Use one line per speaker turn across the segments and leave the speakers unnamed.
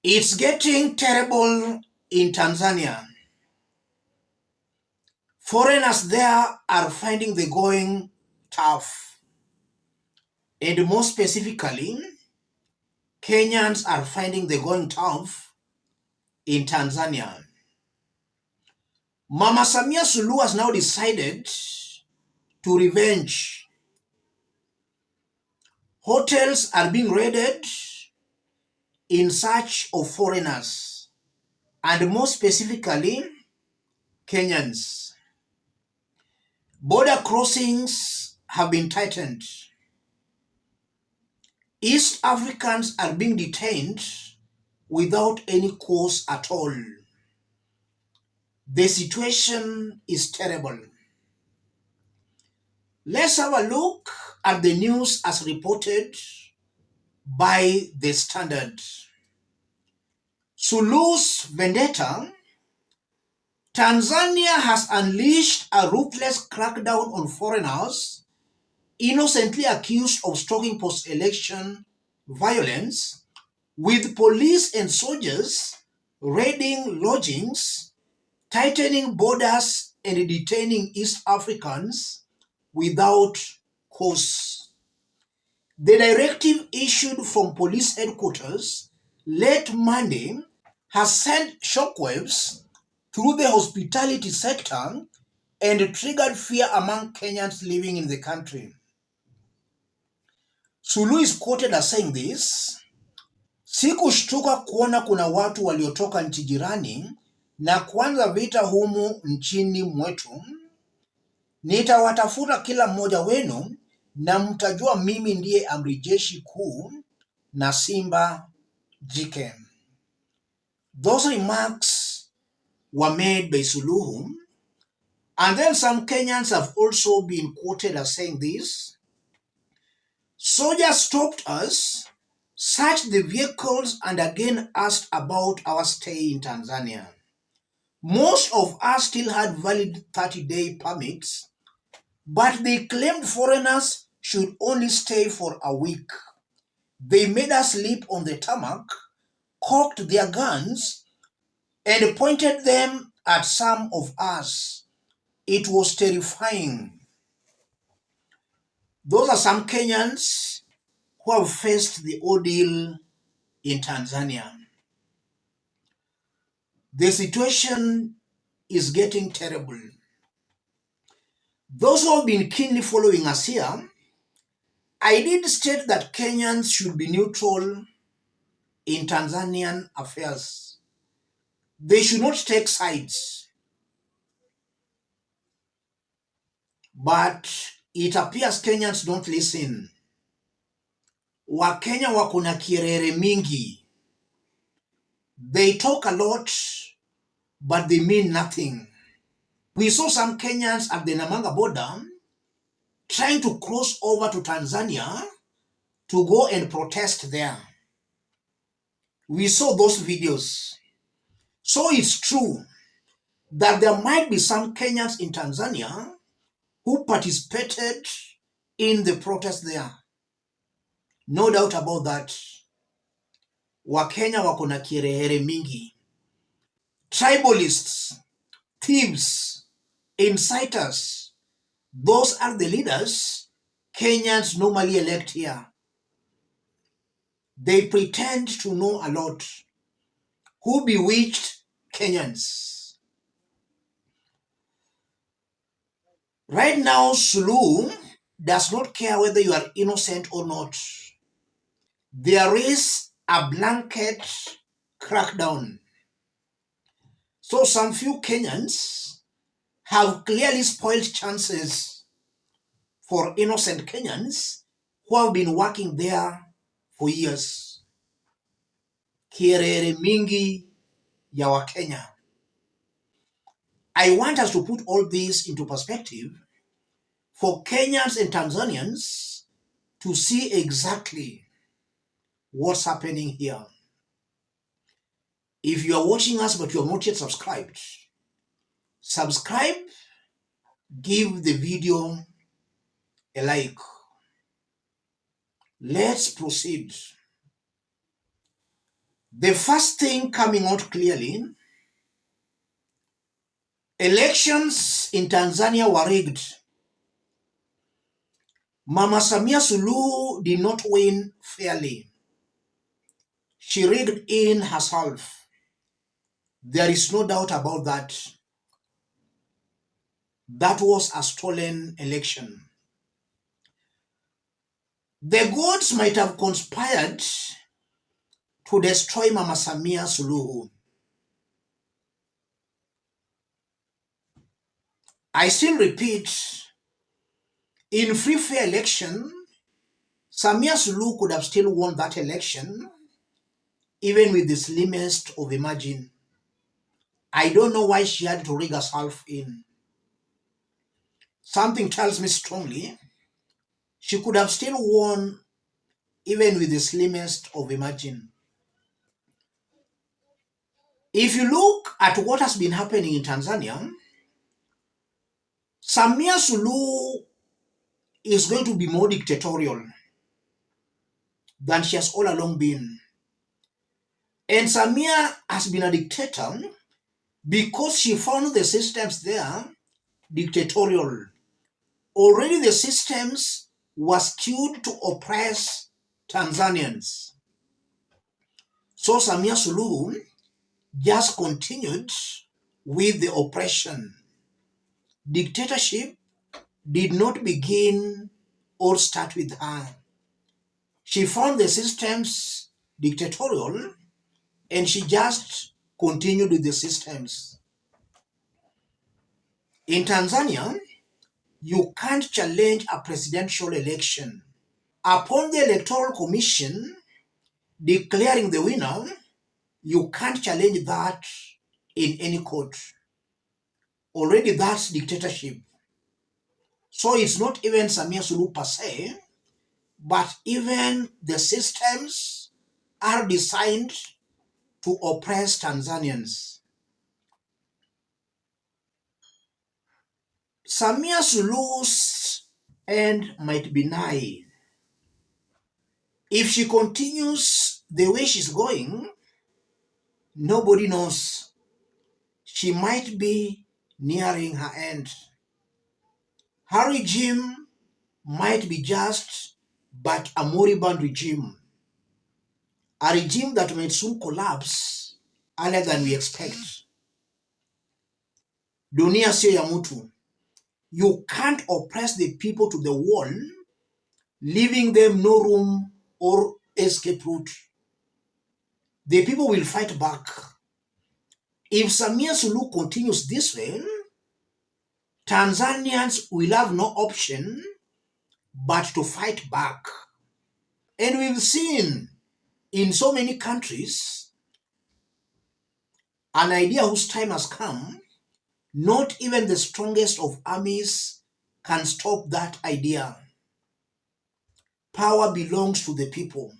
It's getting terrible in Tanzania. Foreigners there are finding the going tough. And more specifically, Kenyans are finding the going tough in Tanzania. Mama SAMIA SULUHU has now decided to revenge. Hotels are being raided in search of foreigners, and more specifically, Kenyans. Border crossings have been tightened. East Africans are being detained without any cause at all. The situation is terrible. Let's have a look at the news as reported by The Standard. SULUHU's vendetta. Tanzania has unleashed a ruthless crackdown on foreigners innocently accused of stalking post-election violence, with police and soldiers raiding lodgings, tightening borders, and detaining East Africans without cause. The directive issued from police headquarters late Monday has sent shockwaves through the hospitality sector and triggered fear among Kenyans living in the country. SULUHU is quoted as saying this: "Sikushtuka kuona kuna watu waliotoka nchi jirani na kuanza vita humu nchini mwetu. Nitawatafuta kila mmoja wenu na mtajua mimi ndiye amri jeshi kuu na simba jike." Those remarks were made by SULUHU, and then some Kenyans have also been quoted as saying this: "Soldiers stopped us, searched the vehicles, and again asked about our stay in Tanzania. Most of us still had valid 30-day permits, but they claimed foreigners should only stay for a week. They made us sleep on the tarmac, cocked their guns, and pointed them at some of us. It was terrifying." Those are some Kenyans who have faced the ordeal in Tanzania. The situation is getting terrible. Those who have been keenly following us here, I did state that Kenyans should be neutral in Tanzanian affairs. They should not take sides. But it appears Kenyans don't listen. Wakenya wako na kirere mingi. They talk a lot, but they mean nothing. We saw some Kenyans at the Namanga border trying to cross over to Tanzania to go and protest there. We saw those videos. So it's true that there might be some Kenyans in Tanzania who participated in the protest there. No doubt about that. Wakenya wako na kirehere mingi. Tribalists, thieves, inciters, those are the leaders Kenyans normally elect here. They pretend to know a lot. Who bewitched Kenyans? Right now, SULUHU does not care whether you are innocent or not. There is a blanket crackdown. So some few Kenyans have clearly spoiled chances for innocent Kenyans who have been working there for years. Kierere mingi ya Wakenya. I want us to put all this into perspective for Kenyans and Tanzanians to see exactly what's happening here. If you are watching us but you are not yet subscribed, subscribe, give the video a like. Let's proceed. The first thing coming out clearly, elections in Tanzania were rigged. Mama Samia Suluhu did not win fairly. She rigged in herself. There is no doubt about that. That was a stolen election. The gods might have conspired to destroy Mama Samia Suluhu. I still repeat, in free fair election, Samia Suluhu could have still won that election, even with the slimmest of a margin. I don't know why she had to rig herself in. Something tells me strongly she could have still won even with the slimmest of a margin. If you look at what has been happening in Tanzania, Samia Suluhu is going to be more dictatorial than she has all along been. And Samia has been a dictator because she found the systems there dictatorial. Already the systems were skewed to oppress Tanzanians. So Samia Suluhu just continued with the oppression. Dictatorship did not begin or start with her. She found the systems dictatorial and she just continued with the systems. In Tanzania, you can't challenge a presidential election. Upon the Electoral Commission declaring the winner, you can't challenge that in any court. Already that's dictatorship. So it's not even Samia Suluhu per se, but even the systems are designed to oppress Tanzanians. Samia Suluhu's end might be nigh. If she continues the way she's going, nobody knows. She might be nearing her end. Her regime might be just but a moribund regime. A regime that might soon collapse earlier than we expect. Dunia sio ya mtu. You can't oppress the people to the wall, leaving them no room or escape route. The people will fight back. If Samia Suluhu continues this way, Tanzanians will have no option but to fight back. And we've seen in so many countries an idea whose time has come, not even the strongest of armies can stop that idea. Power belongs to the people.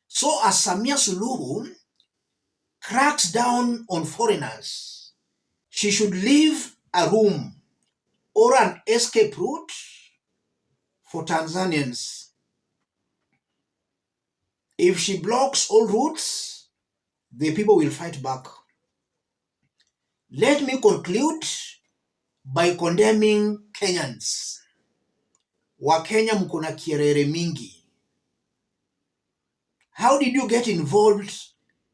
So as Samia Suluhu cracks down on foreigners, she should leave a room or an escape route for Tanzanians. If she blocks all routes, the people will fight back. Let me conclude by condemning Kenyans. Wakenya mko na kierere mingi. How did you get involved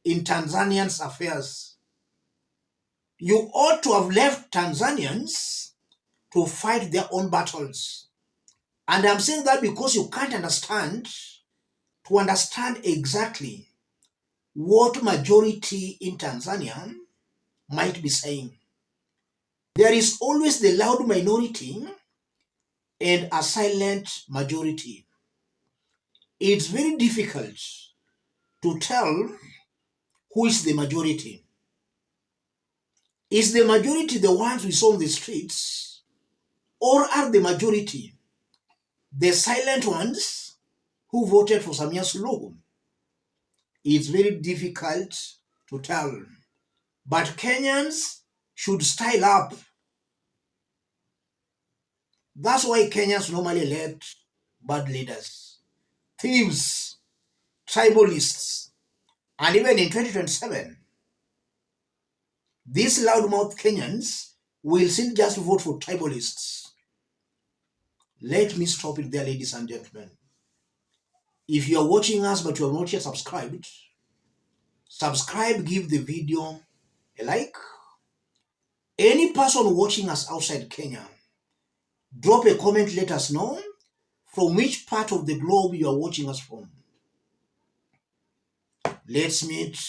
in Tanzanians' affairs? You ought to have left Tanzanians to fight their own battles. And I'm saying that because you can't understand exactly what majority in Tanzania might be saying. There is always the loud minority and a silent majority. It's very difficult to tell who is the majority. Is the majority the ones we saw on the streets, or are the majority the silent ones who voted for Samia Suluhu? It's very difficult to tell. But Kenyans should style up. That's why Kenyans normally elect bad leaders, thieves, tribalists, And even in 2027, these loudmouth Kenyans will still just vote for tribalists. Let me stop it there, ladies and gentlemen. If you are watching us but you are not yet subscribed, subscribe, give the video a like. Any person watching us outside Kenya, drop a comment, let us know from which part of the globe you are watching us from. Let's meet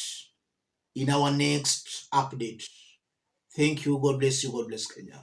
in our next update. Thank you. God bless you. God bless Kenya.